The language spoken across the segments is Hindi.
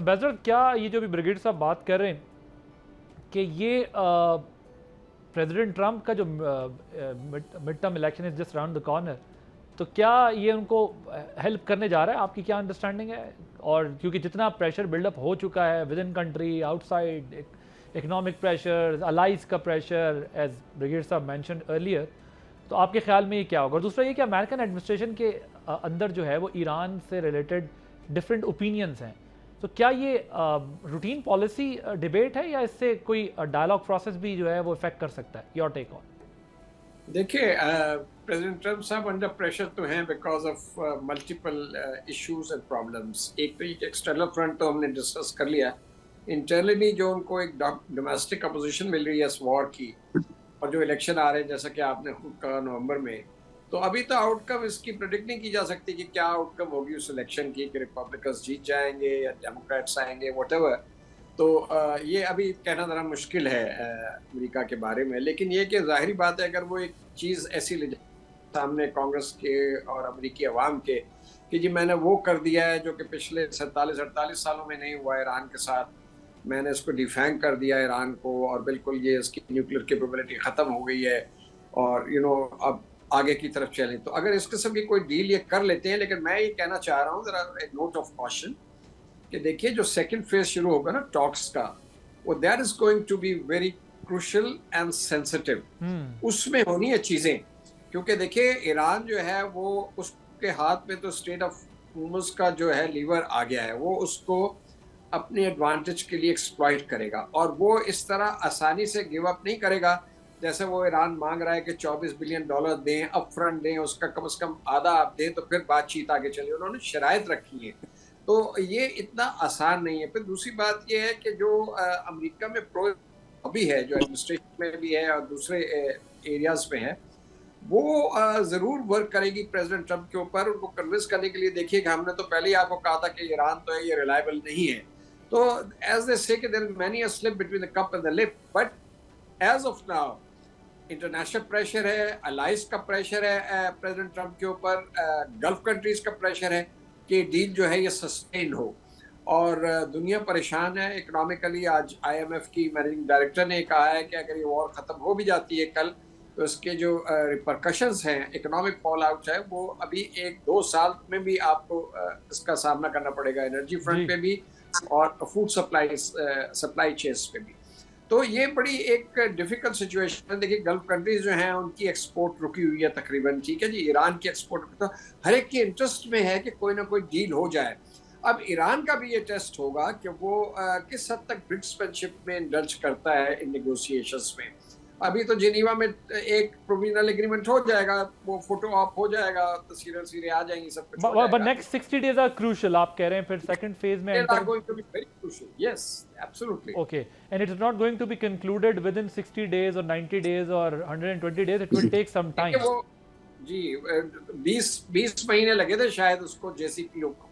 एम्बेसडर, क्या ये जो भी ब्रिगेड साहब बात कर रहे हैं कि ये प्रेसिडेंट ट्रंप का जो mid term election is just around the corner, तो क्या ये उनको हेल्प करने जा रहा है? आपकी क्या अंडरस्टैंडिंग है? और क्योंकि जितना प्रेशर बिल्डअप हो चुका है within country, outside, economic pressure, allies का प्रेशर, एज ब्रिगेड साहब मैंशन अर्लियर, तो आपके ख्याल में ये क्या होगा? और दूसरा ये कि अमेरिकन एडमिनिस्ट्रेशन के अंदर जो है वो ईरान से रिलेटेड डिफरेंट ओपिनियंस हैं, तो क्या ये रूटीन पॉलिसी डिबेट है या इससे कोई डायलॉग प्रोसेस भी जो है वो इफेक्ट कर सकता है? Your take on. देखिए, प्रेसिडेंट ट्रम्प साहब अंडर प्रेशर तो हैं because of multiple issues and problems. एक तो ये एक्सटर्नल फ्रंट तो हमने डिस्कस कर लिया, इंटरनली जो उनको एक डोमेस्टिक अपोजिशन मिल रही है इस वॉर की, और जो इलेक्शन आ रहे हैं जैसा कि आपने खुद कहा नवंबर में, तो अभी तो आउटकम इसकी प्रेडिक्ट नहीं की जा सकती कि क्या आउटकम होगी उस इलेक्शन की, कि रिपब्लिकन्स जीत जाएंगे या डेमोक्रेट्स आएंगे, व्हाटएवर। तो ये अभी कहना ज़रा मुश्किल है अमेरिका के बारे में। लेकिन ये कि जाहिर बात है, अगर वो एक चीज़ ऐसी ले जाए सामने कांग्रेस के और अमेरिकी अवाम के कि जी मैंने वो कर दिया है जो कि पिछले 47-48 सालों में नहीं हुआ ईरान के साथ, मैंने इसको डिफैंग कर दिया ईरान को, और बिल्कुल ये इसकी न्यूक्लियर कैपेबिलिटी ख़त्म हो गई है, और अब आगे की तरफ चलें, तो अगर इस किस्म की कोई डील ये कर लेते हैं। लेकिन मैं ये कहना चाह रहा हूँ ज़रा एक नोट ऑफ कॉशन कि देखिए जो सेकंड फेज शुरू होगा ना टॉक्स का, वो that is going to be very crucial and sensitive. उसमें होनी है चीज़ें, क्योंकि देखिए ईरान जो है वो उसके हाथ में तो स्टेट ऑफ हुर्मुज़ का जो है लीवर आ गया है, वो उसको अपने एडवांटेज के लिए एक्सप्लॉइट करेगा, और वो इस तरह आसानी से गिव अप नहीं करेगा। जैसे वो ईरान मांग रहा है कि $24 बिलियन दें, अप फ्रंट दें, उसका कम से कम आधा आप दें तो फिर बातचीत आगे चले, उन्होंने शराइत रखी है। तो ये इतना आसान नहीं है। फिर दूसरी बात ये है कि जो अमेरिका में प्रो अभी है, जो एडमिनिस्ट्रेशन में भी है और दूसरे एरियाज में है, वो ज़रूर वर्क करेगी प्रेसिडेंट ट्रंप के ऊपर, उनको कन्विंस करने के लिए। देखिए हमने तो पहले ही आपको कहा था कि ईरान तो है, ये रिलायबल नहीं है। तो as they say there is many a slip between the cup and the lip, but as of now international pressure है, अलाइज का प्रेशर है प्रेसिडेंट ट्रंप के ऊपर, गल्फ कंट्रीज का प्रेशर है कि डील जो है ये सस्टेन हो, और दुनिया परेशान है इकोनॉमिकली। आज IMF की मैनेजिंग डायरेक्टर ने कहा है कि अगर ये वॉर ख़त्म हो भी जाती है कल, तो इसके जो रिपरकशंस हैं, इकोनॉमिक फॉल आउट है, वो अभी 1-2 साल में भी आपको इसका सामना करना पड़ेगा, एनर्जी फ्रंट पे भी और फूड सप्लाई चेन्स पे भी। तो ये बड़ी एक डिफिकल्ट सिचुएशन है। देखिए गल्फ कंट्रीज जो हैं उनकी एक्सपोर्ट रुकी हुई है तकरीबन, ठीक है जी, ईरान की एक्सपोर्ट, तो हर एक के इंटरेस्ट में है कि कोई ना कोई डील हो जाए। अब ईरान का भी ये टेस्ट होगा कि वो किस हद तक ब्रिक्समैनशिप में इंडल्ज करता है इन नेगोशिएशंस में। अभी तो जिनीवा में एक प्रोविजनल एग्रीमेंट हो जाएगा, वो फोटो ऑप हो जाएगा, तस्वीरें आ जाएंगी, सब कुछ हो जाएगा। But next 60 days are crucial आप कह रहे हैं, फिर सेकंड फेज में enter going to be very crucial, yes absolutely. Okay, and it is not going to be concluded within 60 days और 90 डेज और 120 days, it will take some time. वो जी 20 महीने लगे थे शायद उसको, JCPO को,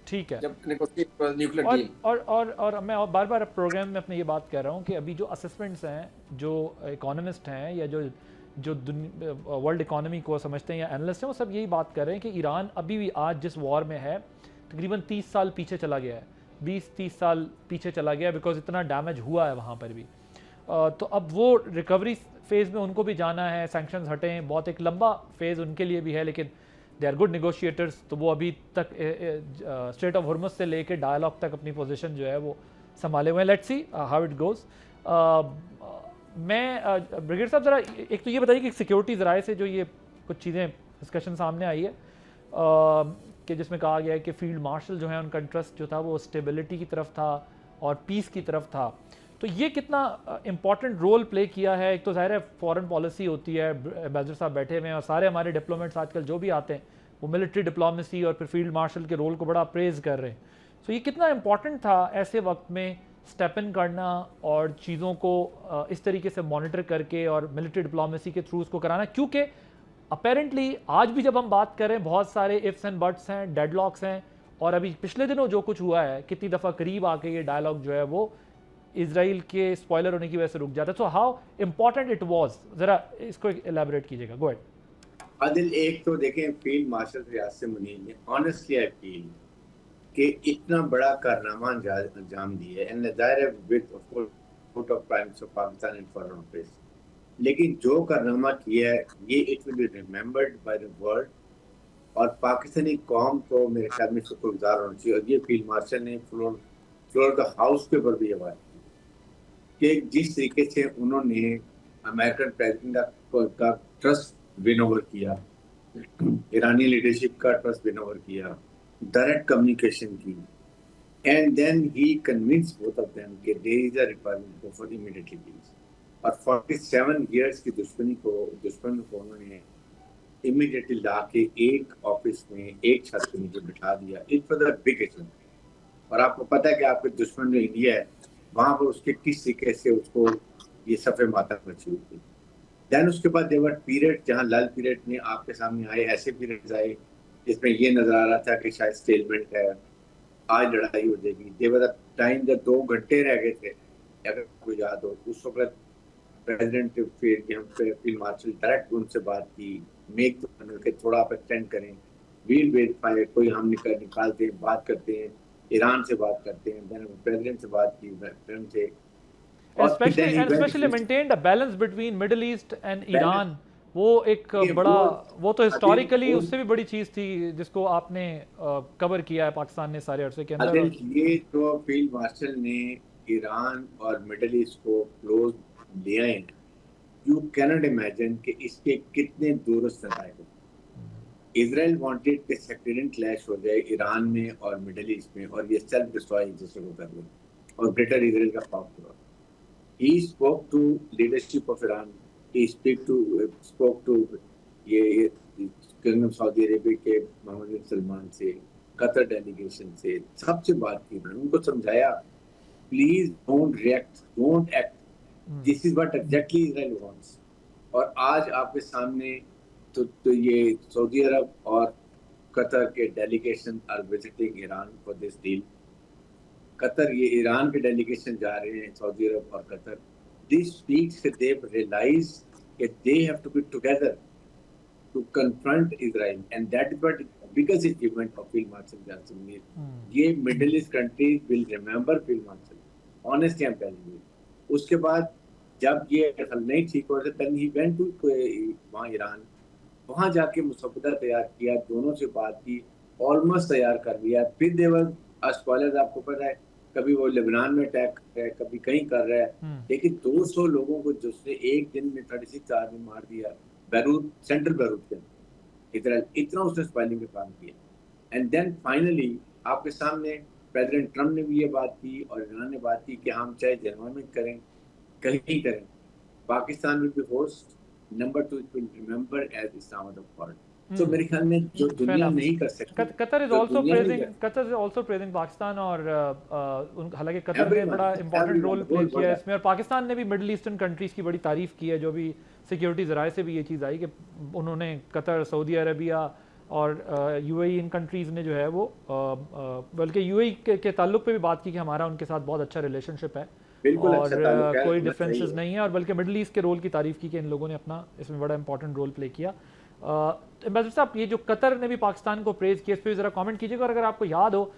ठीक है, जब न्यूक्लियर डील। और मैं बार बार प्रोग्राम में अपने ये बात कह रहा हूँ कि अभी जो असेसमेंट्स हैं, जो इकोनॉमिस्ट हैं या जो वर्ल्ड इकोनॉमी को समझते हैं या एनालिस्ट हैं, वो सब यही बात कर रहे हैं कि ईरान अभी भी आज जिस वॉर में है तकरीबन 30 साल पीछे चला गया है, 20-30 साल पीछे चला गया है, बिकॉज इतना डैमेज हुआ है वहाँ पर भी। तो अब वो रिकवरी फेज़ में उनको भी जाना है, सैंक्शंस हटे हैं, बहुत एक लंबा फेज़ उनके लिए भी है, लेकिन दे आर गुड नेगोशिएटर्स, तो वो अभी तक स्ट्रेट ऑफ हॉर्मुज़ से लेके डायलॉग तक अपनी पोजीशन जो है वो संभाले हुए हैं। Let's see how it goes. मैं ब्रिगेड साहब ज़रा एक तो ये बताइए कि सिक्योरिटी ज़राए से जो ये कुछ चीज़ें डिस्कशन सामने आई है कि जिसमें कहा गया है कि फील्ड मार्शल जो है उनका इंटरेस्ट जो था वो स्टेबिलिटी की तरफ था और पीस की तरफ था, तो ये कितना इंपॉर्टेंट रोल प्ले किया है? एक तो ज़ाहिर है फॉरेन पॉलिसी होती है, एम्बेसडर साहब बैठे हुए हैं और सारे हमारे डिप्लोमेट्स आजकल जो भी आते हैं वो मिलिट्री डिप्लोमेसी और फिर फील्ड मार्शल के रोल को बड़ा प्रेज कर रहे हैं। तो ये कितना इंपॉर्टेंट था ऐसे वक्त में स्टेप इन करना और चीज़ों को इस तरीके से मॉनिटर करके और मिलिट्री डिप्लोमेसी के थ्रू उसको कराना, क्योंकि अपेरेंटली आज भी जब हम बात कर रहे हैं बहुत सारे इफ्स एंड बट्स हैं, डेडलॉक्स हैं, और अभी पिछले दिनों जो कुछ हुआ है कितनी दफ़ा करीब आके ये डायलॉग जो है वो इजराइल के स्पॉइलर होने की वजह से रुक जाता है। So how important it was, ज़रा इसको एलैबोरेट कीजिएगा। Go ahead. आदिल, एक तो देखें फील्ड मार्शल रियाज से मुनीर ने ऑनेस्टली आई फील कि इतना बड़ा कारनामा अंजाम दिया एंड ज़ाहिर है with of court of primes of Pakistan and foreign affairs, लेकिन जो कारनामा किया है ये it will be remembered by the world, और पाकिस्तानी कौम को मेरे ख्याल में शुक्रगुजार होना चाहिए। और ये फील्ड मार्शल ने फ्लोर द हाउस के ऊपर भी ये बात की कि जिस तरीके से उन्होंने अमेरिकन प्रेसिडेंट का ट्रस्ट विन ओवर किया, ईरानी लीडरशिप का ट्रस्ट विन ओवर किया, डायरेक्ट कम्युनिकेशन की, and then he convince both of them कि there is a requirement for immediately peace. और 47 इयर्स की दुश्मन को उन्होंने इमीडिएटली ला के एक ऑफिस में एक छत के नीचे बिठा दिया। It was a big achievement. और आपको पता है कि आपके दुश्मन जो इंडिया है वहां पर उसके किस तरीके से उसको ये सफ़े मातम मची हुई थी। देन उसके बाद देवर पीरियड जहाँ लाल पीरियड में आपके सामने आए, ऐसे पीरियड्स आए जिसमें ये नजर आ रहा था कि शायद स्टेलमेंट है, आज लड़ाई हो जाएगी। देवर टाइम जब 2 घंटे रह गए थे, अगर आपको याद हो, उस वक्त प्रेसिडेंट फील्ड मार्शल डायरेक्ट उनसे बात की, मेक के थोड़ा आप एक्सटेंड करें, वील वेरीफाई, कोई हम निकालते हैं, बात करते हैं, ईरान से बात करते हैं, देन प्रेसिडेंट से बात की, प्रेसिडेंट से, especially maintained a balance between Middle East and Iran. वो एक बड़ा, वो तो हिस्टोरिकली उससे भी बड़ी चीज थी जिसको आपने कवर किया है पाकिस्तान ने सारे अरसे के अंदर। ये तो फील्ड मार्शल ने ईरान और मिडिल ईस्ट को क्लोज ले आए हैं। यू कैनॉट इमेजिन कि इसके कितने दूरस्थ नतीजे हो। इजराइल वांटेड कि सेक्टेरियन क्लैश हो जाए ईरान में और मिडिल ईस्ट में, और ये सेल्फ डिस्ट्रॉय एक दूसरे को कर ले, और ग्रेटर इजराइल का खौफ करो। He spoke to leadership of Iran. He spoke to ये किंगडम सऊदी अरेबिया के मोहम्मद बिन सलमान से, कतर डेलीगेशन से, सबसे बात की, उनको समझाया please don't react, don't act, this is what exactly Israel wants. और आज आपके सामने तो ये सऊदी अरब और कतर के delegation are visiting Iran for this deal. Qatar, ये ईरान के डेलीगेशन जा रहे हैं सऊदी अरब और कतर। दिस स्पीक्स कि दे रियलाइज कि they have to be together to confront Israel, and that is what biggest achievement of field marshal Asim Munir. ये Middle East countries will remember field marshal, honestly I am telling you. उसके बाद जब ये हल नहीं ठीक हो रहा, देन ही वेंट टू वहाँ ईरान, वहाँ जाके मुसव्वदा तैयार किया, दोनों से बात की, ऑलमोस्ट तैयार कर लिया। फिर देवर अस्पॉलर, आपको पता है कभी वो लेबनान में अटैक कर रहा है, कभी कहीं कर रहा है, लेकिन 200 लोगों को जिसने एक दिन में 36 आदमी मार दिया बैरूत, सेंट्रल बैरूत के अंदर, इतना उसने स्पाइलिंग का काम किया। एंड देन फाइनली आपके सामने प्रेसिडेंट ट्रम्प ने भी ये बात की और ईरान ने बात की कि हम चाहे जर्मन में करें, कहीं करें, Pakistan will be host, number 2 will remember as Islamabad part. तो मेरे ख्याल में जो दुनिया नहीं कर सकती, Qatar is also praising Pakistan, और हालांकि कतर ने बड़ा इंपॉर्टेंट रोल प्ले किया है इसमें, और पाकिस्तान ने भी मिडिल ईस्टर्न कंट्रीज की बड़ी तारीफ की है। जो भी सिक्योरिटी ज़राए से भी ये चीज़ आई कि उन्होंने कतर, सऊदी अरबिया और यूएई, इन कंट्रीज़ ने जो है वो बल्कि यूएई के ताल्लुक पे भी बात की कि हमारा उनके साथ बहुत अच्छा रिलेशनशिप है और कोई डिफरेंसेस नहीं है, और बल्कि मिडिल ईस्ट के रोल की तारीफ की कि इन लोगों ने अपना इसमें बड़ा इंपॉर्टेंट रोल प्ले किया। एम्बेसडर साहब, ये जो कतर ने भी पाकिस्तान को प्रेज किया, इस पर ज़रा कमेंट कीजिएगा। और अगर आपको याद हो,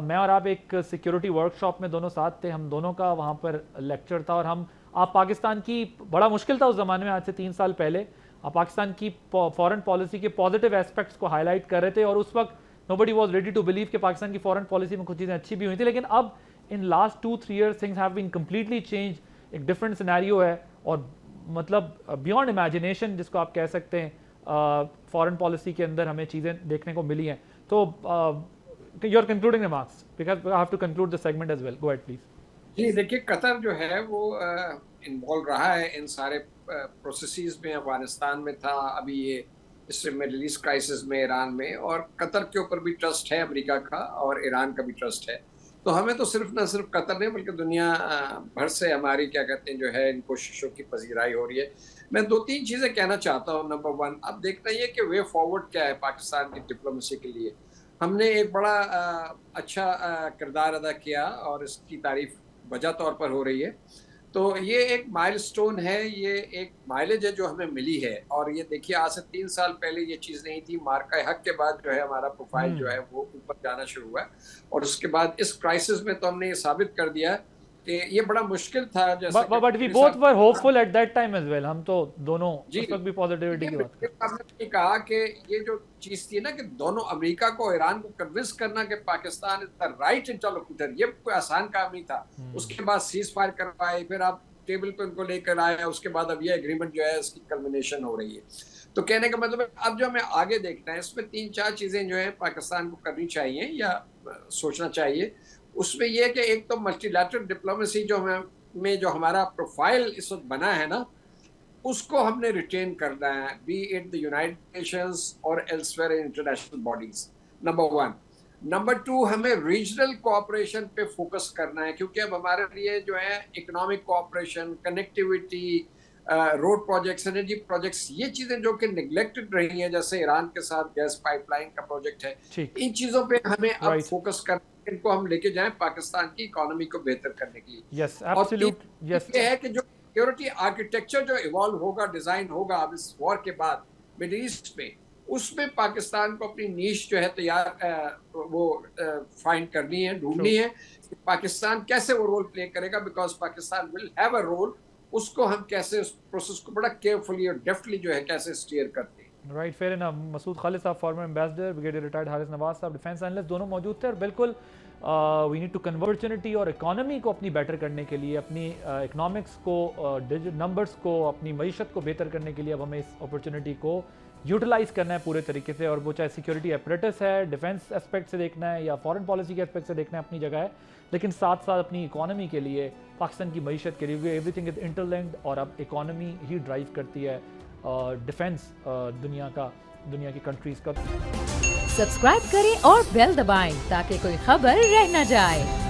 मैं और आप एक सिक्योरिटी वर्कशॉप में दोनों साथ थे, हम दोनों का वहाँ पर लेक्चर था, और आप पाकिस्तान की, बड़ा मुश्किल था उस ज़माने में, आज से 3 साल पहले, आप पाकिस्तान की फॉरेन पॉलिसी के पॉजिटिव एस्पेक्ट्स को हाईलाइट कर रहे थे, और उस वक्त nobody was ready to believe कि पाकिस्तान की फॉरेन पॉलिसी में कुछ चीज़ें अच्छी भी हुई थी। लेकिन अब in last 2-3 years things have been completely change, एक डिफरेंट सिनेरियो है, और मतलब बियॉन्ड इमेजिनेशन जिसको आप कह सकते हैं, फॉरेन पॉलिसी के अंदर हमें चीज़ें देखने को मिली हैं। तो your concluding remarks, because I have to conclude the segment as well. Go ahead please. जी देखिए, कतर जो है वो इन्वॉल्व रहा है इन सारे प्रोसेसेस में। अफगानिस्तान में था, अभी ये इस मिडिल ईस्ट क्राइसिस में, ईरान में, और कतर के ऊपर भी ट्रस्ट है अमेरिका का, और ईरान का भी ट्रस्ट है। तो हमें तो न सिर्फ कतर नहीं बल्कि दुनिया भर से हमारी क्या कहते हैं जो है इन कोशिशों की पजीराई हो रही है। मैं 2-3 चीज़ें कहना चाहता हूँ। नंबर 1, अब देखना ये कि वे फॉरवर्ड क्या है पाकिस्तान की डिप्लोमेसी के लिए। हमने एक बड़ा अच्छा किरदार अदा किया और इसकी तारीफ वजह तौर पर हो रही है। तो ये एक माइलस्टोन है, ये एक माइलेज है जो हमें मिली है। और ये देखिए आज से 3 साल पहले ये चीज़ नहीं थी। मार्का हक के बाद जो है हमारा प्रोफाइल जो है वो ऊपर जाना शुरू हुआ है, और उसके बाद इस क्राइसिस में तो हमने ये साबित कर दिया कि ये बड़ा मुश्किल था। जैसे but we both were hopeful at that time as well, हम तो दोनों जी, उस वक्त भी पॉजिटिविटी की बात करते आपने कहा कि ये जो चीज थी ना कि दोनों अमेरिका को ईरान को कन्विंस करना कि Pakistan is the right interlocutor, ये कोई आसान काम नहीं था। उसके बाद सीज फायर करवाए, फिर आप टेबल पे उनको लेकर आए, उसके बाद अब ये एग्रीमेंट जो है इसकी कल्मिनेशन हो रही है। तो कहने का मतलब है अब जो हमें आगे देखना है इसमें 3-4 चीजें जो है पाकिस्तान को करनी चाहिए या सोचना चाहिए। उसमें यह कि एक तो मल्टीलैटरल डिप्लोमेसी जो में जो हमारा प्रोफाइल इस वक्त बना है ना, उसको हमने रिटेन करना है, be it the United Nations और elsewhere in international bodies, number 1। Number 2, हमें रीजनल कोऑपरेशन पे फोकस करना है, क्योंकि अब हमारे लिए जो है economic cooperation, connectivity, road projects, energy projects, ये चीजें जो कि निगलेक्टेड रही हैं, जैसे ईरान के साथ गैस पाइपलाइन का प्रोजेक्ट है, इन चीजों पे हमें अब फोकस करना, इनको हम लेके जाएं पाकिस्तान की इकोनॉमी को बेहतर करने के लिए। यस एब्सोल्यूट, यस ये है कि जो सिक्योरिटी आर्किटेक्चर जो इवॉल्व होगा, डिजाइन होगा अब इस वॉर के बाद मिडिल ईस्ट में, उसमें पाकिस्तान को अपनी नीश जो है तैयार वो फाइंड करनी है, ढूंढनी है। पाकिस्तान कैसे वो रोल प्ले करेगा, because Pakistan will have a role, उसको हम कैसे उस प्रोसेस को बड़ा केयरफुली और डेफ्टली जो है कैसे स्टीयर करते हैं। Right, fair enough. Masood Khalid साहब former ambassador, brigadier retired Haris Nawaz साहब डिफेंस एनालिस्ट, दोनों मौजूद थे। और बिल्कुल वी नीड टू कन्वर्चुनिटी और इकोनॉमी को अपनी बेटर करने के लिए, अपनी इकोनॉमिक्स को, डिजिट नंबर्स को, अपनी मईशत को बेहतर करने के लिए अब हमें इस अपॉर्चुनिटी को यूटिलाइज़ करना है पूरे तरीके से। और वो चाहे सिक्योरिटी एपरेटस है, डिफेंस एस्पेक्ट से देखना है या फॉरेन पॉलिसी के एस्पेक्ट से देखना है, अपनी जगह है, लेकिन साथ साथ अपनी इकोनॉमी के लिए, पाकिस्तान की मईशत के लिए, एवरीथिंग इज इंटरलिंक्ड। और अब इकोनॉमी ही ड्राइव करती है डिफेंस दुनिया की कंट्रीज़ का। सब्सक्राइब करें और बेल दबाएं ताकि कोई खबर रह न जाए।